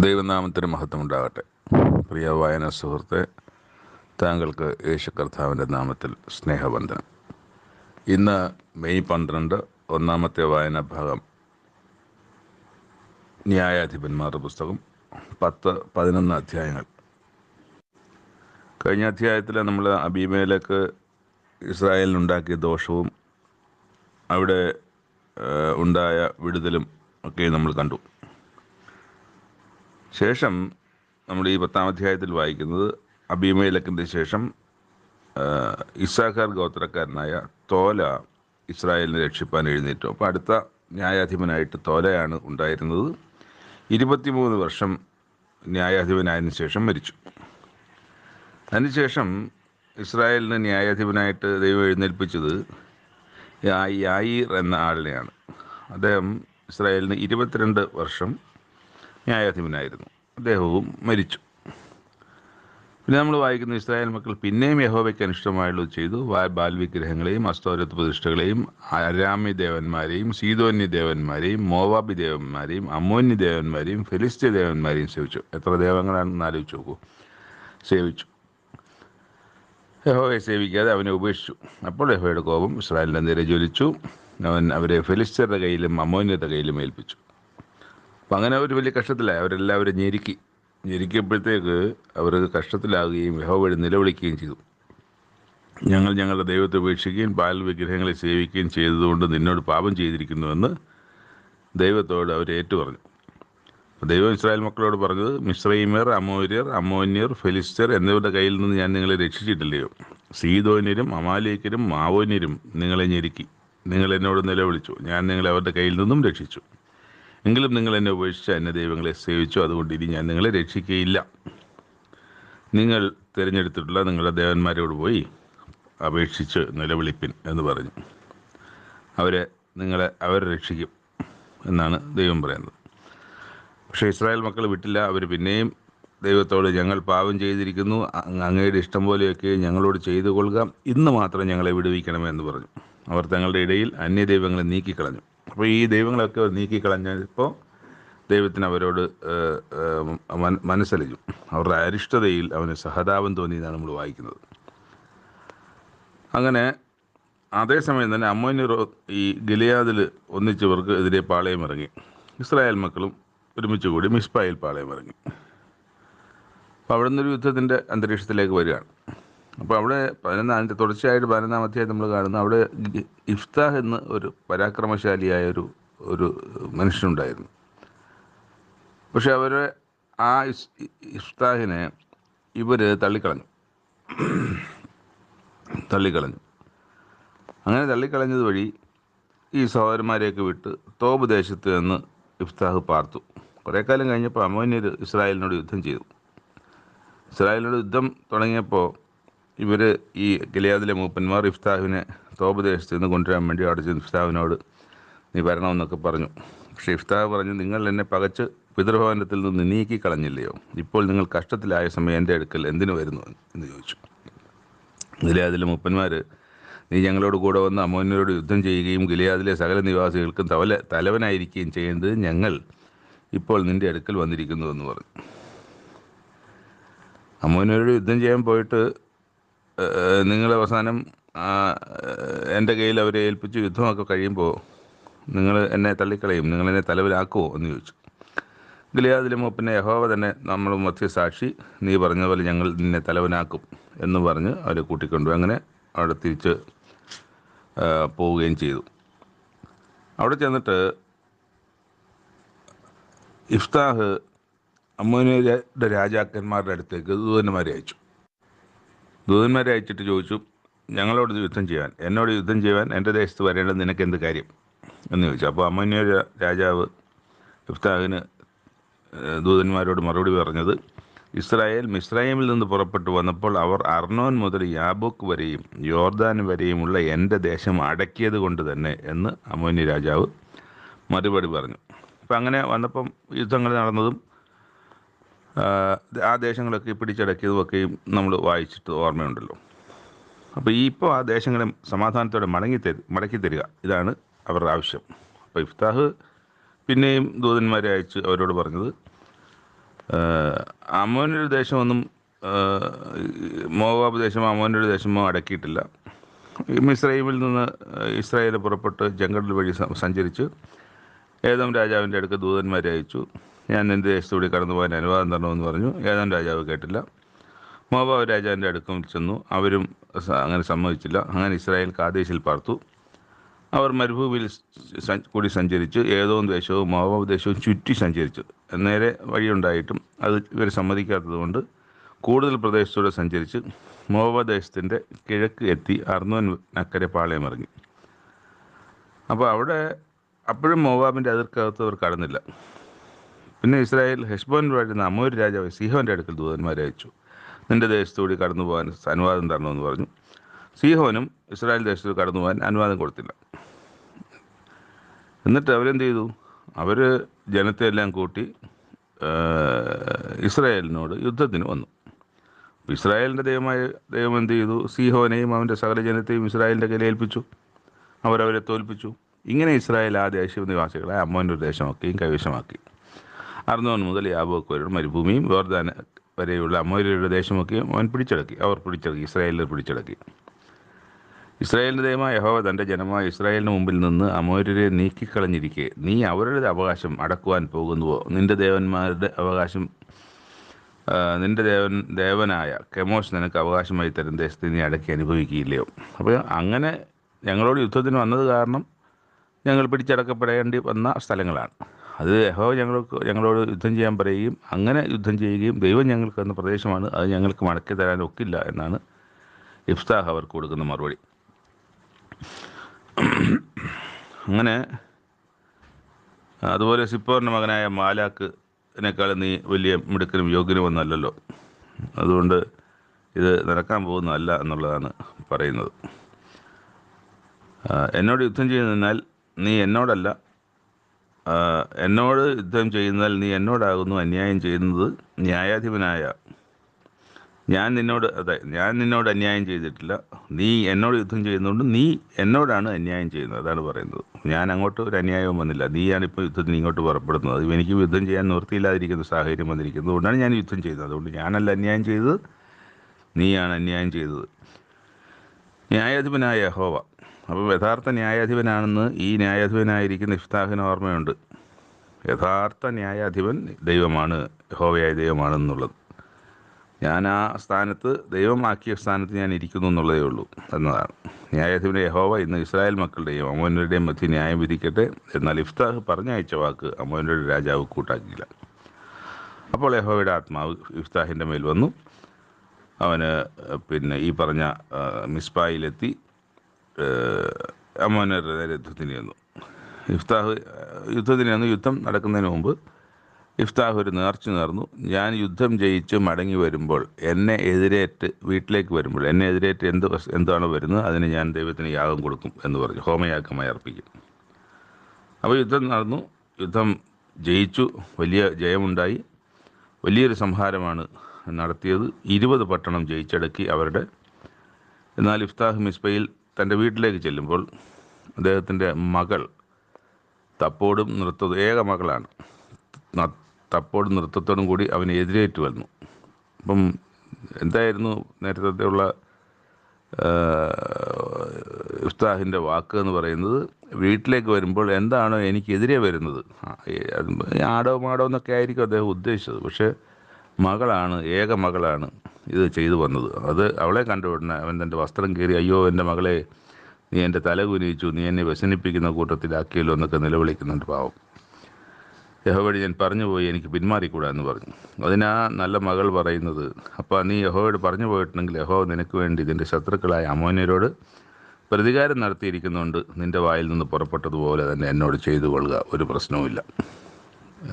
ദൈവനാമത്തിന് മഹത്വമുണ്ടാകട്ടെ. പ്രിയ വായന സുഹൃത്തെ, താങ്കൾക്ക് യേശു കർത്താവിൻ്റെ നാമത്തിൽ സ്നേഹവന്ദനം. ഇന്ന് മെയ് 12 ഒന്നാമത്തെ വായനാ ഭാഗം ന്യായാധിപന്മാരുടെ പുസ്തകം 10-11 അധ്യായങ്ങൾ. കഴിഞ്ഞ അധ്യായത്തിൽ നമ്മൾ അബീമേലെക്ക് ഇസ്രായേലിനുണ്ടാക്കിയ ദോഷവും അവിടെ ഉണ്ടായ വിടുതലും ഒക്കെ നമ്മൾ കണ്ടു. ശേഷം നമ്മൾ ഈ 10-ാം അധ്യായത്തിൽ വായിക്കുന്നത് അബീമേലെക്കിൻ്റെ ശേഷം ഇസ്സാഖാർ ഗോത്രക്കാരനായ തോല ഇസ്രായേലിനെ രക്ഷിപ്പാൻ എഴുന്നേറ്റു. അപ്പോൾ അടുത്ത ന്യായാധിപനായിട്ട് തോലയാണ് ഉണ്ടായിരുന്നത്. 23 വർഷം ന്യായാധിപനായതിനു ശേഷം മരിച്ചു. അതിനുശേഷം ഇസ്രായേലിന് ന്യായാധിപനായിട്ട് ദൈവം എഴുന്നേൽപ്പിച്ചത് യായീർ എന്ന ആളിനെയാണ്. അദ്ദേഹം ഇസ്രായേലിന് 22 വർഷം ന്യായാധിപനായിരുന്നു. അദ്ദേഹവും മരിച്ചു. പിന്നെ നമ്മൾ വായിക്കുന്ന ഇസ്രായേൽ മക്കൾ പിന്നെയും യഹോവയ്ക്ക് അനിഷ്ടമായുള്ളത് ചെയ്തു. ബാൽ വിഗ്രഹങ്ങളെയും അസ്തോരത്ത് പ്രതിഷ്ഠകളെയും അരാമ്യ ദേവന്മാരെയും സീദോന്യ ദേവന്മാരെയും മോവാബി ദേവന്മാരെയും അമ്മോന്യ ദേവന്മാരെയും ഫെലിസ്ത്യ ദേവന്മാരെയും സേവിച്ചു. എത്ര ദേവങ്ങളാണെന്ന് ആലോചിച്ച് നോക്കൂ. സേവിച്ചു. യഹോവയെ സേവിക്കാതെ അവനെ ഉപേക്ഷിച്ചു. അപ്പോൾ യഹോവയുടെ കോപം ഇസ്രായേലിൻ്റെ നേരെ ജ്വലിച്ചു. അവൻ അവരെ ഫെലിസ്ത്യരുടെ കയ്യിലും അമ്മോന്യരുടെ കയ്യിലും ഏൽപ്പിച്ചു. അപ്പം അങ്ങനെ ഒരു വലിയ കഷ്ടത്തിലായി. അവരെല്ലാവരും ഞെരിക്കപ്പോഴത്തേക്ക് അവർ കഷ്ടത്തിലാകുകയും യഹോവയോട് നിലവിളിക്കുകയും ചെയ്തു. ഞങ്ങൾ ഞങ്ങളുടെ ദൈവത്തെ ഉപേക്ഷിക്കുകയും ബാൽ വിഗ്രഹങ്ങളെ സേവിക്കുകയും ചെയ്തതുകൊണ്ട് നിന്നോട് പാപം ചെയ്തിരിക്കുന്നുവെന്ന് ദൈവത്തോട് അവർ ഏറ്റുപറഞ്ഞു. ദൈവം ഇസ്രായേൽ മക്കളോട് പറഞ്ഞത്, മിസ്രയീമ്യർ, അമോര്യർ, അമ്മോന്യർ, ഫെലിസ്ത്യർ എന്നിവരുടെ കയ്യിൽ നിന്ന് ഞാൻ നിങ്ങളെ രക്ഷിച്ചിട്ടില്ലയോ? സീദോന്യരും അമാലേക്കരും മാവോന്യരും നിങ്ങളെ ഞെരുക്കി. നിങ്ങൾ എന്നോട് നിലവിളിച്ചു. ഞാൻ നിങ്ങളെ അവരുടെ കയ്യിൽ നിന്നും രക്ഷിച്ചു. എങ്കിലും നിങ്ങൾ എന്നെ ഉപേക്ഷിച്ച് അന്യ ദൈവങ്ങളെ സേവിച്ചു. അതുകൊണ്ട് ഇനി ഞാൻ നിങ്ങളെ രക്ഷിക്കുകയില്ല. നിങ്ങൾ തിരഞ്ഞെടുത്തിട്ടുള്ള നിങ്ങളുടെ ദേവന്മാരോട് പോയി അപേക്ഷിച്ച് നിലവിളിപ്പിൻ എന്ന് പറഞ്ഞു. അവർ രക്ഷിക്കും എന്നാണ് ദൈവം പറയുന്നത്. പക്ഷേ ഇസ്രായേൽ മക്കൾ വിട്ടില്ല. അവർ പിന്നെയും ദൈവത്തോട്, ഞങ്ങൾ പാപം ചെയ്തിരിക്കുന്നു, അങ്ങയുടെ ഇഷ്ടം പോലെയൊക്കെ ഞങ്ങളോട് ചെയ്തു കൊള്ളുക, ഇന്ന് മാത്രം ഞങ്ങളെ വിടുവിക്കണമേ എന്ന് പറഞ്ഞു. അവർ തങ്ങളുടെ ഇടയിൽ അന്യ ദൈവങ്ങളെ നീക്കിക്കളഞ്ഞു. അപ്പോൾ ഈ ദൈവങ്ങളൊക്കെ അവർ നീക്കിക്കളഞ്ഞപ്പോൾ ദൈവത്തിന് അവരോട് മനസ്സലിഞ്ഞു. അവരുടെ അരിഷ്ടതയിൽ അവന് സഹതാപം തോന്നി എന്നാണ് നമ്മൾ വായിക്കുന്നത്. അങ്ങനെ അതേസമയം തന്നെ അമ്മോന്യർ ഈ ഗിലെയാദിൽ ഒന്നിച്ചവർക്ക് എതിരെ പാളയം ഇറങ്ങി. ഇസ്രായേൽ മക്കളും ഒരുമിച്ച് കൂടി മിസ്പായിൽ പാളയം ഇറങ്ങി. അപ്പോൾ അവിടെ നിന്നൊരു യുദ്ധത്തിൻ്റെ അന്തരീക്ഷത്തിലേക്ക് വരികയാണ്. അപ്പോൾ അവിടെ തുടർച്ചയായിട്ട് 11-ാം അധ്യായം നമ്മൾ കാണുന്നു. അവിടെ ഇഫ്താഹ് എന്ന് ഒരു പരാക്രമശാലിയായ ഒരു മനുഷ്യനുണ്ടായിരുന്നു. പക്ഷെ അവരെ ആ ഇഫ്താഹിനെ ഇവർ തള്ളിക്കളഞ്ഞു. അങ്ങനെ തള്ളിക്കളഞ്ഞത് വഴി ഈ സഹോദരന്മാരെയൊക്കെ വിട്ട് തോബ് ദേശത്ത് നിന്ന് ഇഫ്താഹ് പാർത്തു. കുറേ കാലം കഴിഞ്ഞപ്പോൾ അമ്മോന്യർ ഇസ്രായേലിനോട് യുദ്ധം ചെയ്തു. ഇസ്രായേലിനോട് യുദ്ധം തുടങ്ങിയപ്പോൾ ഇവർ ഈ ഗിലെയാദിലെ മൂപ്പന്മാർ ഇഫ്താഹിനെ തോബ് ദേശത്ത് നിന്ന് കൊണ്ടുവരാൻ വേണ്ടി അവിടെ ചെന്ന് ഇഫ്താഹിനോട് നീ വരണമെന്നൊക്കെ പറഞ്ഞു. പക്ഷേ ഇഫ്താഹ് പറഞ്ഞു, നിങ്ങൾ എന്നെ പകച്ച് പിതൃഭവനത്തിൽ നിന്ന് നീക്കിക്കളഞ്ഞില്ലയോ? ഇപ്പോൾ നിങ്ങൾ കഷ്ടത്തിലായ സമയം എൻ്റെ അടുക്കൽ എന്തിനു വരുന്നു എന്ന് ചോദിച്ചു. ഗിലെയാദിലെ മൂപ്പന്മാർ, നീ ഞങ്ങളോട് കൂടെ വന്ന് അമ്മോന്യരോട് യുദ്ധം ചെയ്യുകയും ഗിലെയാദിലെ സകല നിവാസികൾക്കും തലവനായിരിക്കുകയും ചെയ്യുന്നത് ഞങ്ങൾ ഇപ്പോൾ നിൻ്റെ അടുക്കൽ വന്നിരിക്കുന്നു എന്ന് പറഞ്ഞു. അമ്മോന്യരോട് യുദ്ധം ചെയ്യാൻ പോയിട്ട് നിങ്ങൾ അവസാനം എൻ്റെ കയ്യിൽ അവരെ ഏൽപ്പിച്ച് യുദ്ധമൊക്കെ കഴിയുമ്പോൾ നിങ്ങൾ എന്നെ തള്ളിക്കളയും, നിങ്ങളെന്നെ തലവനാക്കുമോ എന്ന് ചോദിച്ചു. ഗിലെയാദിലെ മൂപ്പനെ യഹോവ തന്നെ നമ്മൾ മധ്യസാക്ഷി, നീ പറഞ്ഞ പോലെ ഞങ്ങൾ നിന്നെ തലവനാക്കും എന്ന് പറഞ്ഞ് അവരെ കൂട്ടിക്കൊണ്ടു. അങ്ങനെ അവിടെ തിരിച്ച് പോവുകയും ചെയ്തു. അവിടെ ചെന്നിട്ട് ഇഫ്താഹ് അമ്മോന്യരുടെ രാജാക്കന്മാരുടെ അടുത്തേക്ക് ദൂതന്മാരെ അയച്ചിട്ട് ചോദിച്ചു, ഞങ്ങളോട് യുദ്ധം ചെയ്യാൻ, എന്നോട് യുദ്ധം ചെയ്യാൻ എൻ്റെ ദേശത്ത് വരേണ്ടത് നിനക്ക് എന്ത് കാര്യം എന്ന് ചോദിച്ചു. അപ്പോൾ അമ്മോന്യ രാജാവ് ഇഫ്താഹിന് ദൂതന്മാരോട് മറുപടി പറഞ്ഞത്, ഇസ്രായേൽ മിസ്രയീമിൽ നിന്ന് പുറപ്പെട്ടു വന്നപ്പോൾ അവർ അർണോൻ മുതൽ യാബോക്ക് വരെയും യോർദാൻ വരെയുമുള്ള എൻ്റെ ദേശം അടക്കിയത് കൊണ്ട് തന്നെ എന്ന് അമ്മോന്യ രാജാവ് മറുപടി പറഞ്ഞു. അപ്പം അങ്ങനെ വന്നപ്പം യുദ്ധങ്ങൾ നടന്നതും ആ ദേശങ്ങളൊക്കെ പിടിച്ചടക്കിയതുമൊക്കെയും നമ്മൾ വായിച്ചിട്ട് ഓർമ്മയുണ്ടല്ലോ. അപ്പോൾ ഇപ്പോൾ ആ ദേശങ്ങളെ സമാധാനത്തോടെ മടക്കി തരിക, ഇതാണ് അവരുടെ ആവശ്യം. അപ്പോൾ ഇഫ്താഹ് പിന്നെയും ദൂതന്മാരെ അയച്ച് അവരോട് പറഞ്ഞത്, അമ്മോനൊരു ദേശമൊന്നും മോവാബ് ദേശമോ അമ്മോനൊരു ദേശമോ അടക്കിയിട്ടില്ല. മിസ്രൈമിൽ നിന്ന് ഇസ്രായേൽ പുറപ്പെട്ട് ജംഗൽ വഴി സഞ്ചരിച്ച് ഏദോം രാജാവിൻ്റെ അടുക്ക് ദൂതന്മാരെ അയച്ചു. ഞാൻ നിൻ്റെ ദേശത്തുകൂടി കടന്നു പോകാൻ അനുവാദം തരണമെന്ന് പറഞ്ഞു. ഏദോം രാജാവ് കേട്ടില്ല. മോവാബ് രാജാവിൻ്റെ അടുക്കം ചെന്നു. അവരും അങ്ങനെ സമ്മതിച്ചില്ല. അങ്ങനെ ഇസ്രായേൽ കാദേശിൽ പാർത്തു. അവർ മരുഭൂമിയിൽ കൂടി സഞ്ചരിച്ച് ഏദോം ദേശവും മോവാബ് ദേശവും ചുറ്റി സഞ്ചരിച്ചു. നേരെ വഴിയുണ്ടായിട്ടും അത് ഇവർ സമ്മതിക്കാത്തത് കൊണ്ട് കൂടുതൽ പ്രദേശത്തൂടെ സഞ്ചരിച്ച് മോവാബ് ദേശത്തിൻ്റെ കിഴക്ക് എത്തി അർന്നോൻ അക്കരെ പാളയമിറങ്ങി. അപ്പോൾ അവിടെ അപ്പോഴും മോവാബിൻ്റെ അതിർക്കകത്ത് അവർ കടന്നില്ല. പിന്നെ ഇസ്രായേൽ ഹെഷ്ബോൻ വാഴുന്ന അമോര് രാജാവ് സീഹോൻ്റെ അടുക്കൽ ദൂതന്മാരെ അയച്ചു. നിൻ്റെ ദേശത്തുകൂടി കടന്നു പോകാൻ അനുവാദം തരണമെന്ന് പറഞ്ഞു. സീഹോനും ഇസ്രായേൽ ദേശത്ത് കടന്നു പോകാൻ അനുവാദം കൊടുത്തില്ല. എന്നിട്ട് അവരെന്ത് ചെയ്തു? അവർ ജനത്തെ എല്ലാം കൂട്ടി ഇസ്രായേലിനോട് യുദ്ധത്തിന് വന്നു. ഇസ്രായേലിൻ്റെ ദൈവം എന്ത് ചെയ്തു? സീഹോനെയും അവൻ്റെ സകല ജനത്തെയും ഇസ്രായേലിൻ്റെ കയ്യിൽ ഏൽപ്പിച്ചു. അവരവരെ തോൽപ്പിച്ചു. ഇങ്ങനെ ഇസ്രായേൽ ആ ദേശനിവാസികളെ അമ്മോൻ്റെ ദേശമൊക്കെയും കൈവശമാക്കി. അർന്നോൻ മുതൽ യാബോക്ക് വരെയുള്ള മരുഭൂമിയും യോർദാൻ വരെയുള്ള അമോര്യരുടെ ദേശമൊക്കെയും അവർ പിടിച്ചടക്കി. ഇസ്രായേലിൽ പിടിച്ചടക്കി. ഇസ്രായേലിൻ്റെ ദൈവമായ യഹോവ തൻ്റെ ജനമായ ഇസ്രായേലിന് മുമ്പിൽ നിന്ന് അമോര്യരെ നീക്കിക്കളഞ്ഞിരിക്കെ നീ അവരുടെ അവകാശം അടക്കുവാൻ പോകുന്നുവോ? നിൻ്റെ ദേവന്മാരുടെ അവകാശം നിൻ്റെ ദേവനായ കെമോഷ് നിനക്ക് അവകാശമായി തരും ദേശത്ത് നീ അടക്കി അനുഭവിക്കുകയില്ലയോ? അപ്പോൾ അങ്ങനെ ഞങ്ങളോട് യുദ്ധത്തിന് വന്നത് കാരണം ഞങ്ങൾ പിടിച്ചടക്കപ്പെടേണ്ടി വന്ന സ്ഥലങ്ങളാണ്. അത് യഹോവ ഞങ്ങളോട് യുദ്ധം ചെയ്യാൻ പറയുകയും അങ്ങനെ യുദ്ധം ചെയ്യുകയും ദൈവം ഞങ്ങൾക്ക് തന്ന പ്രദേശമാണ്, അത് ഞങ്ങൾക്ക് മടക്കി തരാൻ ഒക്കില്ല എന്നാണ് ഇഫ്താഹ് അവർക്ക് കൊടുക്കുന്ന മറുപടി. അങ്ങനെ അതുപോലെ സിപ്പോറിൻ്റെ മകനായ മാലാക്കിനേക്കാൾ നീ വലിയ മിടുക്കനും യോഗ്യനും ഒന്നല്ലല്ലോ, അതുകൊണ്ട് ഇത് നടക്കാൻ പോകുന്നതല്ല എന്നുള്ളതാണ് പറയുന്നത്. എന്നോട് യുദ്ധം ചെയ്യുന്നതിനാൽ നീ എന്നോടല്ല, എന്നോട് യുദ്ധം ചെയ്യുന്നതിൽ നീ എന്നോടാകുന്നു അന്യായം ചെയ്യുന്നത്. ന്യായാധിപനായ ഞാൻ നിന്നോട് അന്യായം ചെയ്തിട്ടില്ല. നീ എന്നോട് യുദ്ധം ചെയ്യുന്നതുകൊണ്ട് നീ എന്നോടാണ് അന്യായം ചെയ്യുന്നത്. അതാണ് പറയുന്നത്. ഞാൻ അങ്ങോട്ട് ഒരു അന്യായവും വന്നില്ല. നീയാണിപ്പോൾ യുദ്ധത്തിന് ഇങ്ങോട്ട് പുറപ്പെടുന്നത്. എനിക്ക് യുദ്ധം ചെയ്യാൻ നിവൃത്തിയില്ലാതിരിക്കുന്ന സാഹചര്യം വന്നിരിക്കുന്നത്. അതുകൊണ്ടാണ് ഞാൻ യുദ്ധം ചെയ്തത്. അതുകൊണ്ട് ഞാനല്ല അന്യായം ചെയ്തത്, നീയാണ് അന്യായം ചെയ്തത്. ന്യായാധിപനായ യഹോവ. അപ്പം യഥാർത്ഥ ന്യായാധിപനാണെന്ന് ഈ ന്യായാധിപനായിരിക്കുന്ന ഇഫ്താഹിന് ഓർമ്മയുണ്ട്. യഥാർത്ഥ ന്യായാധിപൻ ദൈവമാണ്, യഹോവയായ ദൈവമാണെന്നുള്ളത്. ഞാൻ ആ സ്ഥാനത്ത്, ദൈവമാക്കിയ സ്ഥാനത്ത് ഞാൻ ഇരിക്കുന്നു എന്നുള്ളതേ ഉള്ളൂ എന്നതാണ്. ന്യായാധിപനെ യഹോവ ഇന്ന് ഇസ്രായേൽ മക്കളുടെയും അമോന്യരുടെയും മധ്യ ന്യായം വിധിക്കട്ടെ. എന്നാൽ ഇഫ്താഹ് പറഞ്ഞയച്ച വാക്ക് അമോന്യരുടെ രാജാവ് കൂട്ടാക്കിയില്ല. അപ്പോൾ യഹോവയുടെ ആത്മാവ് ഇഫ്താഹിൻ്റെ മേൽ വന്നു. അവന് ഈ പറഞ്ഞ മിസ്പായിലെത്തി അമോന്യരുടെ നേരെ യുദ്ധത്തിന് വന്നു. യുദ്ധം നടക്കുന്നതിന് മുമ്പ് ഇഫ്താഹ് ഒരു നേർച്ച നേർന്നു. ഞാൻ യുദ്ധം ജയിച്ച് മടങ്ങി വരുമ്പോൾ എന്നെ എതിരേറ്റ് വീട്ടിലേക്ക് വരുമ്പോൾ എന്നെ എതിരേറ്റ് എന്താണോ വരുന്നത് അതിന് ഞാൻ ദൈവത്തിന് യാഗം കൊടുക്കും എന്ന് പറഞ്ഞു. ഹോമയാഗമായി അർപ്പിക്കും. അപ്പോൾ യുദ്ധം നടന്നു. യുദ്ധം ജയിച്ചു. വലിയ ജയമുണ്ടായി. വലിയൊരു സംഹാരമാണ് നടത്തിയത്. 20 പട്ടണം ജയിച്ചടക്കി അവരുടെ. എന്നാൽ ഇഫ്താഹ് മിസ്പയിൽ തൻ്റെ വീട്ടിലേക്ക് ചെല്ലുമ്പോൾ അദ്ദേഹത്തിൻ്റെ മകൾ തപ്പോടും നൃത്തവും, ഏക മകളാണ്, തപ്പോടും നൃത്തത്തോടും കൂടി അവന് എതിരേറ്റ് വന്നു. അപ്പം എന്തായിരുന്നു നേരത്തെ ഉള്ള ഇഫ്താഹിൻ്റെ വാക്ക് എന്ന് പറയുന്നത്? വീട്ടിലേക്ക് വരുമ്പോൾ എന്താണോ എനിക്കെതിരെ വരുന്നത്, ആടോ മാടോ എന്നൊക്കെ ആയിരിക്കും അദ്ദേഹം ഉദ്ദേശിച്ചത്. പക്ഷേ മകളാണ്, ഏക മകളാണ് ഇത് ചെയ്തു വന്നത്. അത് അവളെ കണ്ടുവിടണ അവൻ തൻ്റെ വസ്ത്രം കീറി, അയ്യോ എൻ്റെ മകളെ, നീ എൻ്റെ തല കുനിയിച്ചു, നീ എന്നെ വ്യസനിപ്പിക്കുന്ന കൂട്ടത്തിലാക്കിയല്ലോ എന്നൊക്കെ നിലവിളിക്കുന്നുണ്ട് പാവം. യഹോവയോട് ഞാൻ പറഞ്ഞു പോയി, എനിക്ക് പിന്മാറിക്കൂടാ എന്ന് പറഞ്ഞു. അതിനാ നല്ല മകൾ പറയുന്നത്, അപ്പോൾ നീ യഹോവയോട് പറഞ്ഞു പോയിട്ടുണ്ടെങ്കിൽ യഹോവ നിനക്ക് വേണ്ടി നിൻ്റെ ശത്രുക്കളായ അമോന്യരോട് പ്രതികാരം നടത്തിയിരിക്കുന്നുണ്ട്. നിൻ്റെ വായിൽ നിന്ന് പുറപ്പെട്ടതുപോലെ തന്നെ എന്നോട് ചെയ്തു കൊള്ളുക, ഒരു പ്രശ്നവുമില്ല.